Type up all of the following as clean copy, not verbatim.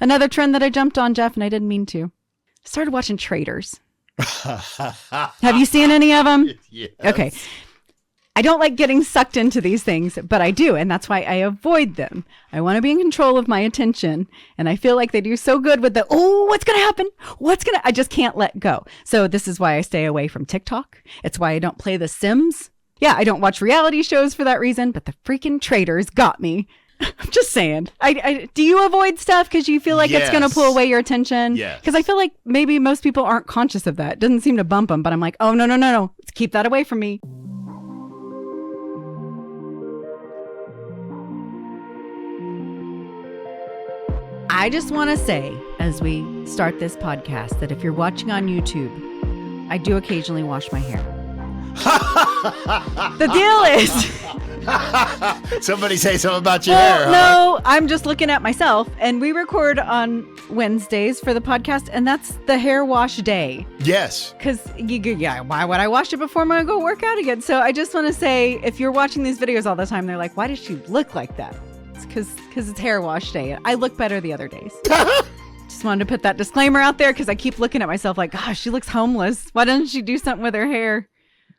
Another trend that I jumped on, Jeff, and I didn't mean to. Started watching Traitors. Have you seen any of them? Yes. Okay. I don't like getting sucked into these things, but I do, and that's why I avoid them. I want to be in control of my attention, and I feel like they do so good with the, what's going to happen? I just can't let go. So this is why I stay away from TikTok. It's why I don't play The Sims. Yeah, I don't watch reality shows for that reason, but the freaking Traitors got me. I'm just saying. Do you avoid stuff because you feel like it's going to pull away your attention? Yes. Because I feel like maybe most people aren't conscious of that. It doesn't seem to bump them, but I'm like, oh, no. Let's keep that away from me. I just want to say, as we start this podcast, that if you're watching on YouTube, I do occasionally wash my hair. The deal is... Somebody say something about your hair. No, I'm just looking at myself, and we record on Wednesdays for the podcast, and that's the hair wash day. Yes. Because, why would I wash it before I go work out again? So I just want to say, if you're watching these videos all the time, they're like, why does she look like that? It's because it's hair wash day. I look better the other days. Just wanted to put that disclaimer out there because I keep looking at myself like, gosh, she looks homeless. Why doesn't she do something with her hair?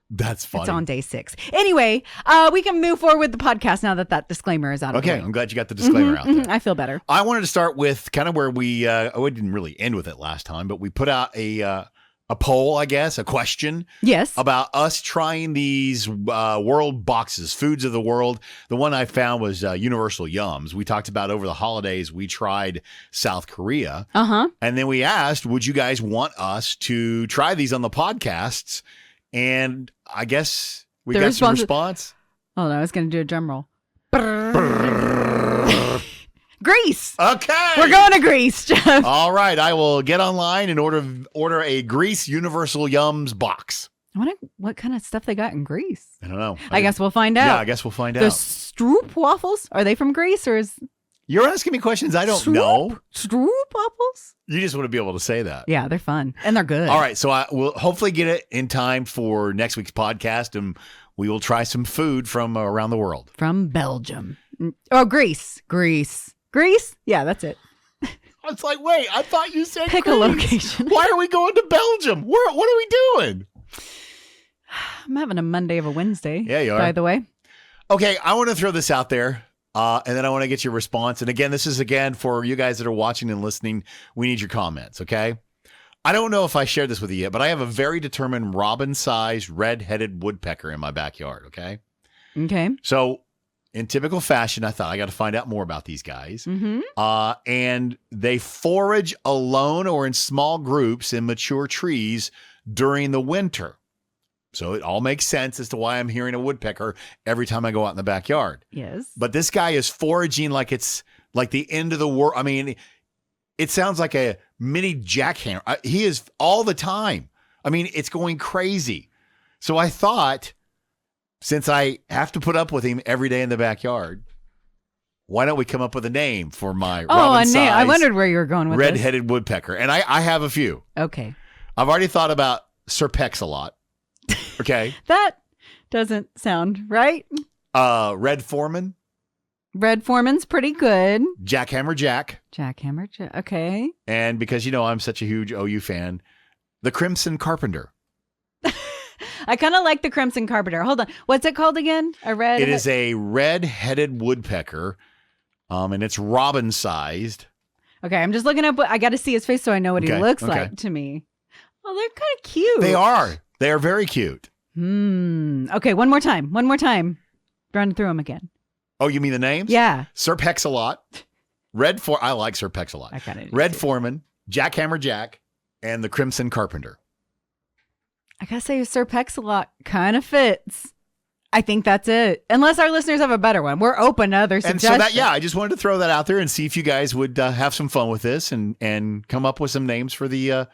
That's funny. It's on day 6. Anyway, we can move forward with the podcast now that disclaimer is out of the way. Okay, I'm glad you got the disclaimer out there. I feel better. I wanted to start with kind of where we didn't really end with it last time, but we put out a poll, I guess, a question. Yes. About us trying these world boxes, foods of the world. The one I found was Universal Yums. We talked about over the holidays, we tried South Korea. Uh-huh. And then we asked, would you guys want us to try these on the podcasts? And I guess we got some response. Oh, no, I was going to do a drum roll. Greece. Okay. We're going to Greece, Jeff. All right. I will get online and order a Greece Universal Yums box. I wonder what kind of stuff they got in Greece. I don't know. I guess we'll find out. Yeah, I guess we'll find out. The Stroop waffles, are they from Greece or is... You're asking me questions I don't know. Stroop waffles? You just want to be able to say that. Yeah, they're fun. And they're good. All right. So I will hopefully get it in time for next week's podcast, and we will try some food from around the world. From Belgium. Oh, Greece. Greece? Yeah, that's it. It's like, wait, I thought you said Pick Greece. a location. Why are we going to Belgium? What are we doing? I'm having a Monday of a Wednesday. Yeah, you are. By the way. Okay, I want to throw this out there, and then I want to get your response. And again, this is for you guys that are watching and listening. We need your comments, okay? I don't know if I shared this with you yet, but I have a very determined robin-sized red-headed woodpecker in my backyard, okay? Okay. So in typical fashion, I thought I got to find out more about these guys. Mm-hmm. And they forage alone or in small groups in mature trees during the winter. So it all makes sense as to why I'm hearing a woodpecker every time I go out in the backyard. Yes. But this guy is foraging like it's like the end of the world. I mean, it sounds like a mini jackhammer. He is all the time. I mean, it's going crazy. So I thought, since I have to put up with him every day in the backyard, why don't we come up with a name for my a name. I wondered where you were going with red-headed woodpecker. And I have a few. Okay. I've already thought about Sir Pex-a-Lot. Okay. That doesn't sound right. Red Foreman. Red Foreman's pretty good. Jackhammer Jack. Jackhammer Jack. Okay. And because, I'm such a huge OU fan, the Crimson Carpenter. I kind of like the Crimson Carpenter. Hold on. What's it called again? It is a red-headed woodpecker, and it's robin-sized. Okay, I'm just looking up. I got to see his face so I know what he looks like to me. Oh, they're kind of cute. They are. They are very cute. Okay, one more time. Run through them again. Oh, you mean the names? Yeah. Sir Pex-a-Lot. I like Sir Pex-a-Lot. I kind of Red Foreman, Jackhammer Jack, and the Crimson Carpenter. I gotta say, Sir Pex-a-Lot kind of fits. I think that's it. Unless our listeners have a better one. We're open to other suggestions. And so I just wanted to throw that out there and see if you guys would have some fun with this and come up with some names for the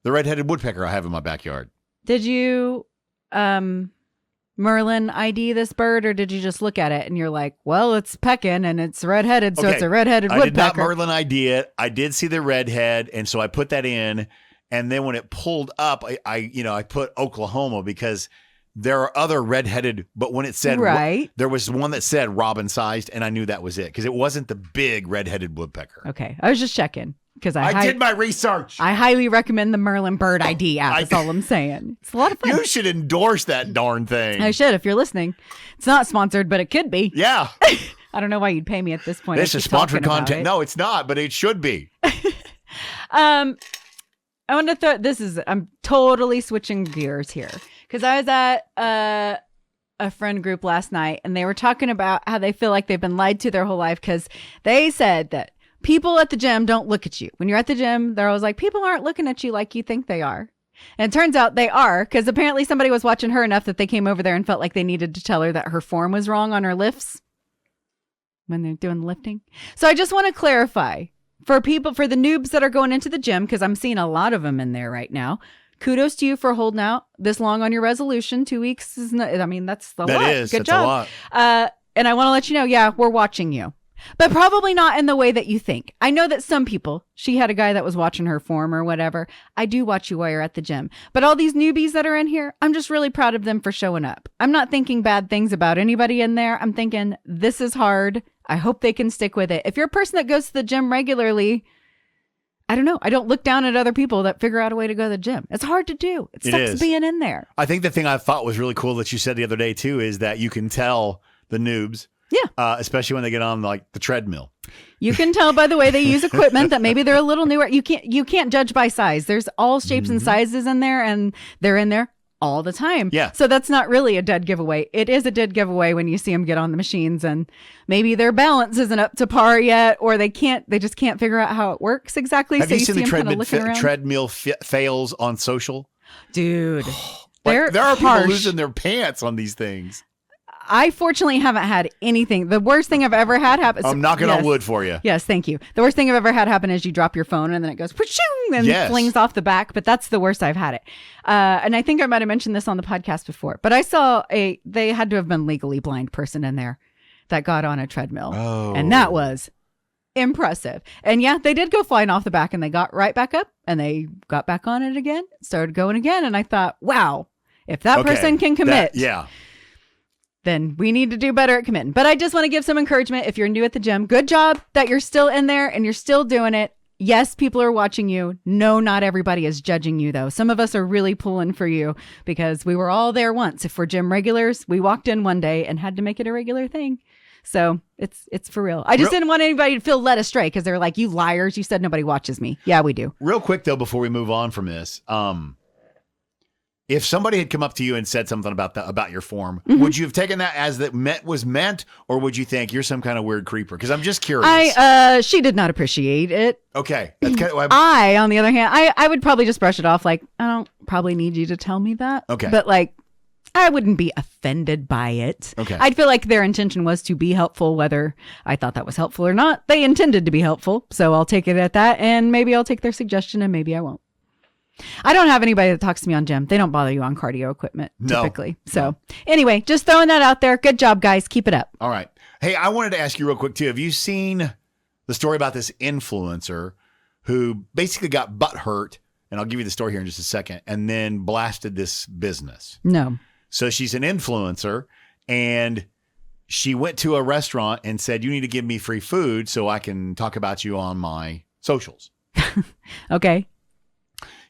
red-headed woodpecker I have in my backyard. Did you Merlin ID this bird, or did you just look at it and you're like, well, it's pecking and it's redheaded, so it's a redheaded woodpecker? I did not Merlin ID it. I did see the redhead, and so I put that in. And then when it pulled up, I put Oklahoma because there are other redheaded, but when it said, Right. there was one that said robin sized, and I knew that was it because it wasn't the big redheaded woodpecker. Okay. I was just checking because I did my research. I highly recommend the Merlin Bird ID app. That's all I'm saying. It's a lot of fun. You should endorse that darn thing. I should if you're listening. It's not sponsored, but it could be. Yeah. I don't know why you'd pay me at this point. This is sponsored content. No, it's not, but it should be. I want to I'm totally switching gears here because I was at a friend group last night and they were talking about how they feel like they've been lied to their whole life because they said that people at the gym don't look at you. When you're at the gym, they're always like, people aren't looking at you like you think they are. And it turns out they are because apparently somebody was watching her enough that they came over there and felt like they needed to tell her that her form was wrong on her lifts when they're doing the lifting. So I just want to clarify for the noobs that are going into the gym, because I'm seeing a lot of them in there right now. Kudos to you for holding out this long on your resolution. 2 weeks is not, I mean, that's a lot. Good that's job. a lot. And I want to let you know, yeah, we're watching you, but probably not in the way that you think. I know that some people, she had a guy that was watching her form or whatever. I do watch you while you're at the gym, but all these newbies that are in here, I'm just really proud of them for showing up. I'm not thinking bad things about anybody in there. I'm thinking this is hard. I hope they can stick with it. If you're a person that goes to the gym regularly, I don't know. I don't look down at other people that figure out a way to go to the gym. It's hard to do. It sucks being in there. I think the thing I thought was really cool that you said the other day too is that you can tell the noobs, especially when they get on like the treadmill. You can tell by the way they use equipment that maybe they're a little newer. You can't judge by size. There's all shapes and sizes in there, and they're in there all the time. Yeah. So that's not really a dead giveaway. It is a dead giveaway when you see them get on the machines and maybe their balance isn't up to par yet, or they just can't figure out how it works exactly. Have so you seen the treadmill fails on social? Dude, there are people harsh. losing their pants on these things. I fortunately haven't had anything. The worst thing I've ever had happen. I'm knocking on wood for you. Yes, thank you. The worst thing I've ever had happen is you drop your phone and then it goes and flings off the back. But that's the worst I've had it. And I think I might have mentioned this on the podcast before. But I saw they had to have been legally blind person in there that got on a treadmill. Oh. And that was impressive. And yeah, they did go flying off the back and they got right back up and they got back on it again, started going again. And I thought, wow, if that person can commit. Then we need to do better at committing. But I just want to give some encouragement. If you're new at the gym, good job that you're still in there and you're still doing it. Yes, people are watching you. No, not everybody is judging you, though. Some of us are really pulling for you because we were all there once. If we're gym regulars, we walked in one day and had to make it a regular thing. So it's for real. I just didn't want anybody to feel led astray because they're like, you liars. You said nobody watches me. Yeah, we do. Real quick, though, before we move on from this, if somebody had come up to you and said something about your form, would you have taken that as that was meant, or would you think you're some kind of weird creeper? Because I'm just curious. She did not appreciate it. Okay. That's kind of, on the other hand, I would probably just brush it off like, I don't probably need you to tell me that. Okay. But like, I wouldn't be offended by it. Okay. I'd feel like their intention was to be helpful, whether I thought that was helpful or not. They intended to be helpful, so I'll take it at that, and maybe I'll take their suggestion, and maybe I won't. I don't have anybody that talks to me on gym. They don't bother you on cardio equipment typically. So anyway, just throwing that out there. Good job, guys. Keep it up. All right. Hey, I wanted to ask you real quick too. Have you seen the story about this influencer who basically got butt hurt? And I'll give you the story here in just a second, and then blasted this business. No. So she's an influencer, and she went to a restaurant and said, you need to give me free food so I can talk about you on my socials. Okay.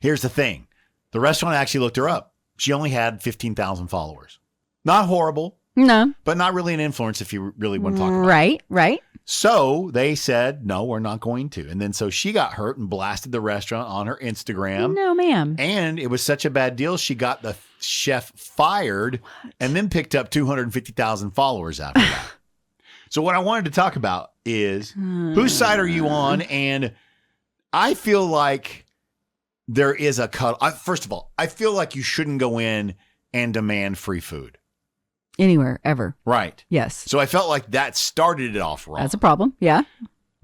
Here's the thing. The restaurant actually looked her up. She only had 15,000 followers. Not horrible. No. But not really an influence if you really want to talk about it. Right. So they said, no, we're not going to. And then so she got hurt and blasted the restaurant on her Instagram. No, ma'am. And it was such a bad deal, she got the chef fired and then picked up 250,000 followers after that. So what I wanted to talk about is whose side are you on? And I feel like there is a cut. First of all, I feel like you shouldn't go in and demand free food. Anywhere, ever. Right. Yes. So I felt like that started it off wrong. That's a problem. Yeah.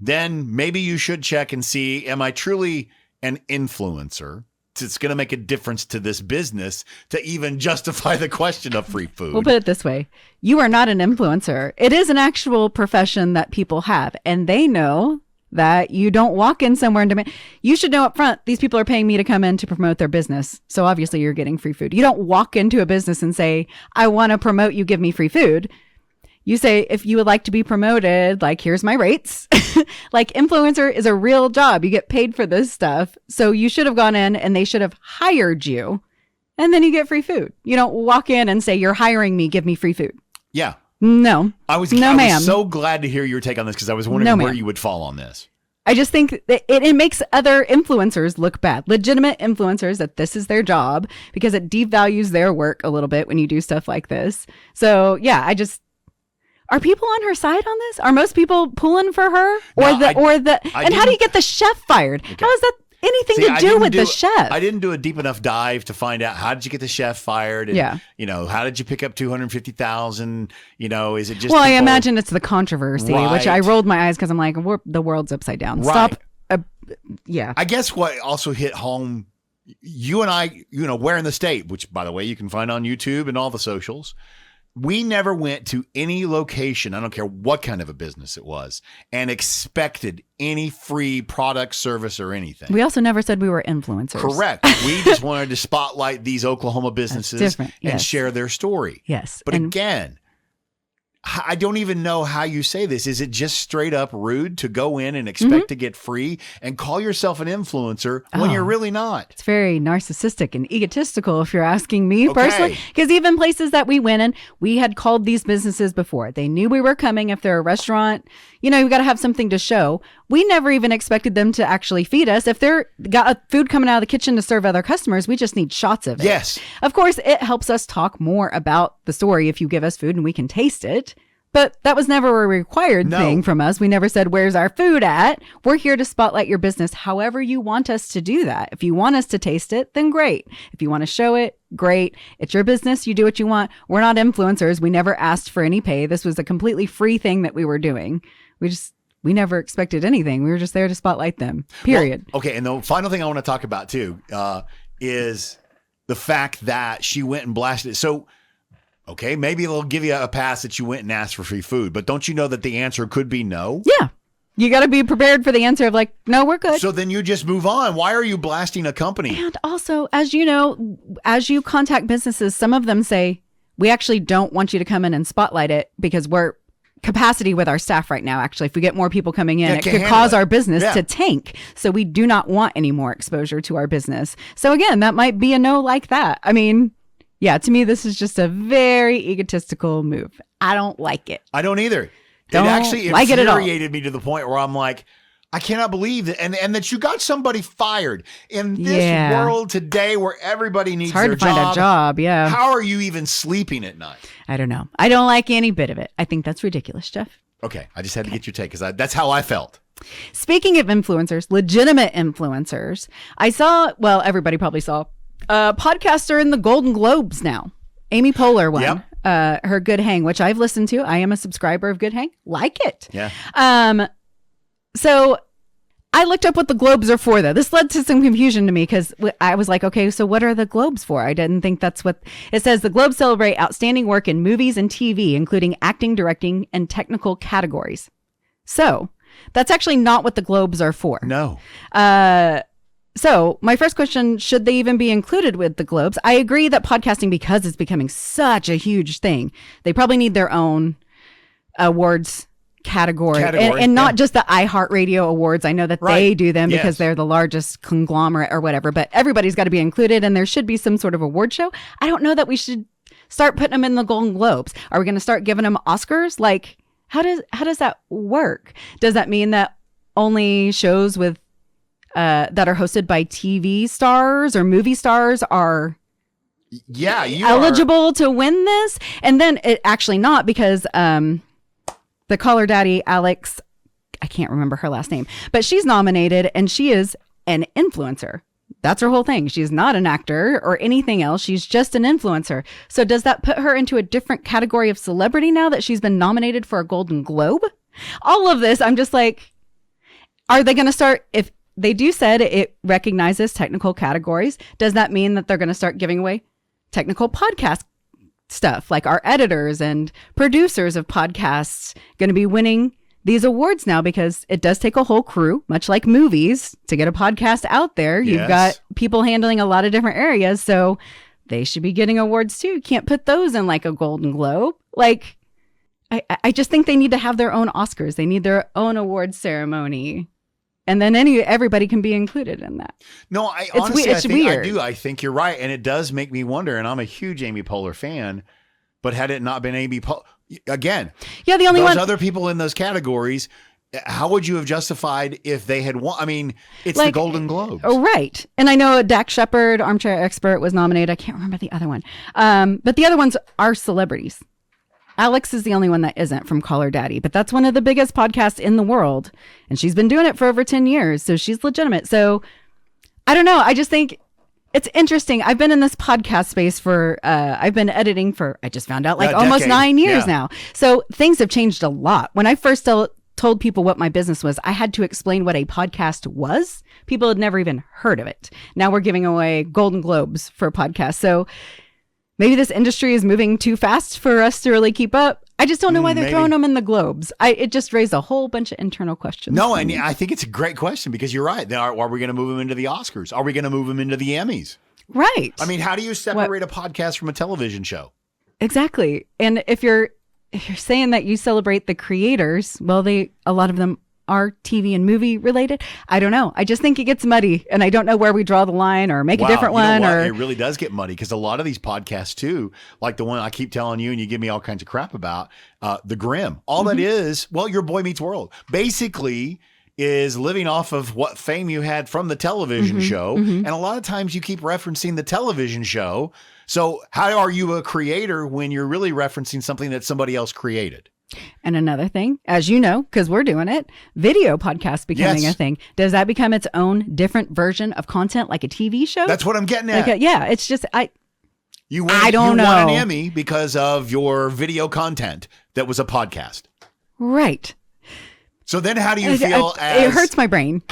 Then maybe you should check and see, am I truly an influencer? It's going to make a difference to this business to even justify the question of free food. We'll put it this way. You are not an influencer. It is an actual profession that people have, and they know that you don't walk in somewhere and demand. You should know up front, these people are paying me to come in to promote their business. So obviously you're getting free food. You don't walk into a business and say, I want to promote you, give me free food. You say, if you would like to be promoted, like, here's my rates. Like, influencer is a real job. You get paid for this stuff. So you should have gone in and they should have hired you. And then you get free food. You don't walk in and say, you're hiring me, give me free food. Yeah. No. I was so glad to hear your take on this because I was wondering where you would fall on this. I just think that it makes other influencers look bad. Legitimate influencers, that this is their job, because it devalues their work a little bit when you do stuff like this. So, yeah, are people on her side on this? Are most people pulling for her? And how do you get the chef fired? Okay. How is that anything to do with the chef? I didn't do a deep enough dive to find out, how did you get the chef fired? And, how did you pick up $250,000? Is it just I imagine it's the controversy, which I rolled my eyes because I'm like, the world's upside down. Right. Stop. I guess what also hit home, you and I, Where in the State, which, by the way, you can find on YouTube and all the socials. We never went to any location, I don't care what kind of a business it was, and expected any free product, service, or anything. We also never said we were influencers. Correct. We just wanted to spotlight these Oklahoma businesses and share their story. Yes. But again, I don't even know how you say this. Is it just straight up rude to go in and expect to get free and call yourself an influencer when you're really not? It's very narcissistic and egotistical, if you're asking me personally. Because even places that we went in, we had called these businesses before. They knew we were coming. If they're a restaurant, you've got to have something to show. We never even expected them to actually feed us. If they're got food coming out of the kitchen to serve other customers, we just need shots of it. Yes. Of course, it helps us talk more about the story if you give us food and we can taste it. But that was never a required thing from us. We never said, where's our food at? We're here to spotlight your business however you want us to do that. If you want us to taste it, then great. If you want to show it, great. It's your business. You do what you want. We're not influencers. We never asked for any pay. This was a completely free thing that we were doing. We never expected anything. We were just there to spotlight them, period. Well, okay. And the final thing I want to talk about too is the fact that she went and blasted it. So, okay, maybe they'll give you a pass that you went and asked for free food, but don't you know that the answer could be no? Yeah. You got to be prepared for the answer of like, no, we're good. So then you just move on. Why are you blasting a company? And also, as you know, as you contact businesses, some of them say, we actually don't want you to come in and spotlight it because we're capacity with our staff right now. Actually, if we get more people coming in, it could cause our business to tank. So we do not want any more exposure to our business. So again, that might be a no like that. I mean, yeah, to me, this is just a very egotistical move. I don't like it. I don't either. Don't it actually like infuriated me to the point where I'm like, I cannot believe that, and that you got somebody fired in this world today where everybody needs their job. It's hard to find a job, yeah. How are you even sleeping at night? I don't know. I don't like any bit of it. I think that's ridiculous, Jeff. Okay, I just had to get your take because that's how I felt. Speaking of influencers, legitimate influencers, I saw, well, everybody probably saw, a podcaster in the Golden Globes now. Amy Poehler won. Yep. Her Good Hang, which I've listened to. I am a subscriber of Good Hang. Like it. Yeah. So I looked up what the Globes are for, though. This led to some confusion to me because I was like, okay, so what are the Globes for? I didn't think that's what it says. The Globes celebrate outstanding work in movies and TV, including acting, directing, and technical categories. So that's actually not what the Globes are for. No. So my first question, should they even be included with the Globes? I agree that podcasting, because it's becoming such a huge thing, they probably need their own awards category and not just the iHeartRadio Awards. I know that they do them because they're the largest conglomerate or whatever, but everybody's got to be included and there should be some sort of award show. I don't know that we should start putting them in the Golden Globes. Are we going to start giving them Oscars? Like, how does that work? Does that mean that only shows with that are hosted by TV stars or movie stars are eligible to win this? And then it actually not, because the Caller Daddy, Alex, I can't remember her last name, but she's nominated and she is an influencer. That's her whole thing. She's not an actor or anything else. She's just an influencer. So does that put her into a different category of celebrity now that she's been nominated for a Golden Globe? All of this, I'm just like, are they going to start, if they do said it recognizes technical categories, does that mean that they're going to start giving away technical podcast stuff, like our editors and producers of podcasts going to be winning these awards now, because it does take a whole crew, much like movies, to get a podcast out there. You've got people handling a lot of different areas, so they should be getting awards too. You can't put those in like a Golden Globe. Like, I just think they need to have their own Oscars. They need their own awards ceremony. And then everybody can be included in that. No, honestly, I think weird. I do. I think you're right. And it does make me wonder, and I'm a huge Amy Poehler fan, but had it not been Amy Poehler, again, the only those other people in those categories, how would you have justified if they had won? I mean, it's like, the Golden Globes. Oh, right. And I know Dak Shepard, Armchair Expert, was nominated. I can't remember the other one. But the other ones are celebrities. Alex is the only one that isn't, from Call Her Daddy, but that's one of the biggest podcasts in the world. And she's been doing it for over 10 years. So she's legitimate. So I don't know. I just think it's interesting. I've been in this podcast space for, I've been editing for, I just found out, like almost 9 years now. So things have changed a lot. When I first told people what my business was, I had to explain what a podcast was. People had never even heard of it. Now we're giving away Golden Globes for a podcast. So maybe this industry is moving too fast for us to really keep up. I just don't know why they're throwing them in the Globes. It just raised a whole bunch of internal questions. No, and I think it's a great question, because you're right. Are we going to move them into the Oscars? Are we going to move them into the Emmys? Right. I mean, how do you separate a podcast from a television show? Exactly. And if you're saying that you celebrate the creators, well, a lot of them are TV and movie related. I don't know. I just think it gets muddy, and I don't know where we draw the line or make a different one. Or it really does get muddy, because a lot of these podcasts too, like the one I keep telling you and you give me all kinds of crap about, The Grimm. All that is, well, your Boy Meets World basically is living off of what fame you had from the television show. And a lot of times you keep referencing the television show. So how are you a creator when you're really referencing something that somebody else created? And another thing, as you know, because we're doing it, video podcast becoming a thing. Does that become its own different version of content, like a TV show? That's what I'm getting at. It's just, you won an Emmy because of your video content that was a podcast. Right. So then how do you feel it hurts my brain.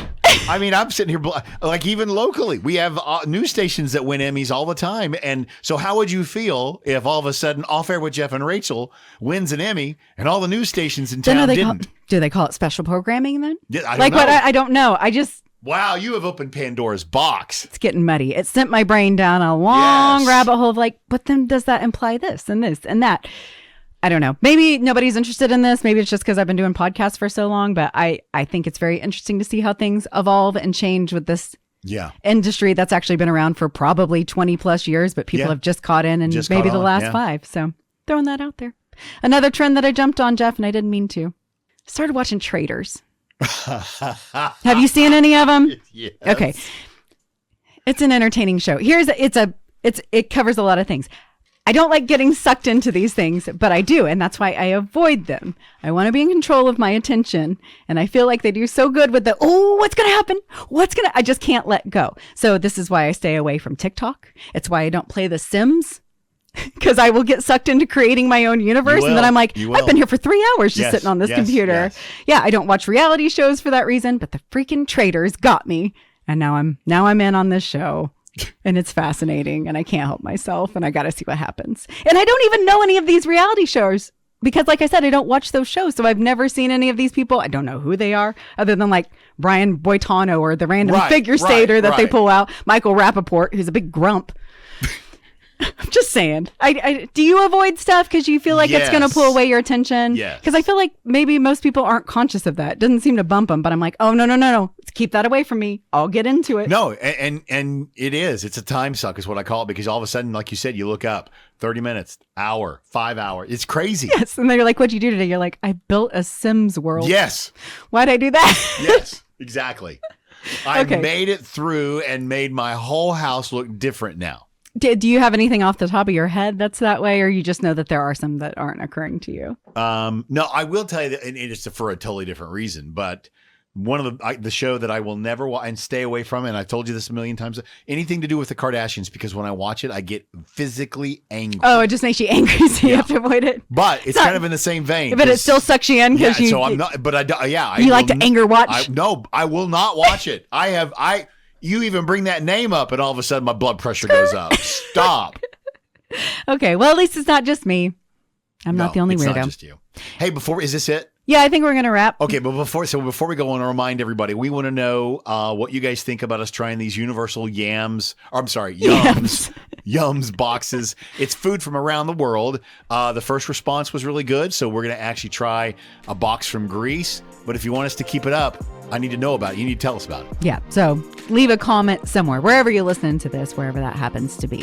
I mean, I'm sitting here, like, even locally, we have news stations that win Emmys all the time. And so how would you feel if all of a sudden Off Air with Jeff and Rachael wins an Emmy and all the news stations in town didn't? Do they call it special programming then? I don't know. I don't know. Wow, you have opened Pandora's box. It's getting muddy. It sent my brain down a long rabbit hole of like, but then does that imply this and this and that? I don't know. Maybe nobody's interested in this. Maybe it's just because I've been doing podcasts for so long, but I think it's very interesting to see how things evolve and change with this industry that's actually been around for probably 20 plus years, but people have just caught in maybe the last 5. So throwing that out there. Another trend that I jumped on, Jeff, and I didn't mean to. Started watching Traitors. Have you seen any of them? Yes. Okay. It's an entertaining show. It covers a lot of things. I don't like getting sucked into these things, but I do. And that's why I avoid them. I want to be in control of my attention. And I feel like they do so good with what's going to happen? I just can't let go. So this is why I stay away from TikTok. It's why I don't play The Sims, because I will get sucked into creating my own universe. And then I'm like, I've been here for 3 hours just sitting on this computer. Yes. Yeah, I don't watch reality shows for that reason, but the freaking Traitors got me. And now I'm in on this show. And it's fascinating, and I can't help myself, and I got to see what happens. And I don't even know any of these reality shows because, like I said, I don't watch those shows. So I've never seen any of these people. I don't know who they are other than like Brian Boitano or the random figure skater that they pull out. Michael Rappaport, who's a big grump. I'm just saying. Do you avoid stuff because you feel like it's going to pull away your attention? Yes. Because I feel like maybe most people aren't conscious of that. It doesn't seem to bump them, but I'm like, oh, no. Keep that away from me. I'll get into it. No, and it is. It's a time suck is what I call it, because all of a sudden, like you said, you look up 30 minutes, hour, 5 hours. It's crazy. Yes. And then you're like, what'd you do today? You're like, I built a Sims world. Yes. Why'd I do that? Yes, exactly. I made it through and made my whole house look different now. Do you have anything off the top of your head that's that way, or you just know that there are some that aren't occurring to you? No, I will tell you that, and it's for a totally different reason, but one of the show that I will never watch and stay away from, and I've told you this a million times, anything to do with the Kardashians, because when I watch it, I get physically angry. Oh, it just makes you angry, so you have to avoid it. But it's kind of in the same vein. But it still sucks you in because so I'm not. But you like to anger watch. No, I will not watch it. You even bring that name up, and all of a sudden my blood pressure goes up. Stop. Okay, well, at least it's not just me. I'm not the only weirdo. It's not just you. Hey, is this it? Yeah, I think we're going to wrap. Okay, but before we go, I want to remind everybody, we want to know what you guys think about us trying these universal yums boxes. It's food from around the world. The first response was really good, so we're going to actually try a box from Greece. But if you want us to keep it up, I need to know about it. You need to tell us about it. Yeah, so leave a comment somewhere, wherever you're listening to this, wherever that happens to be.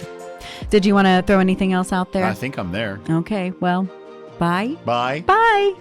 Did you want to throw anything else out there? I think I'm there. Okay, well, bye. Bye. Bye.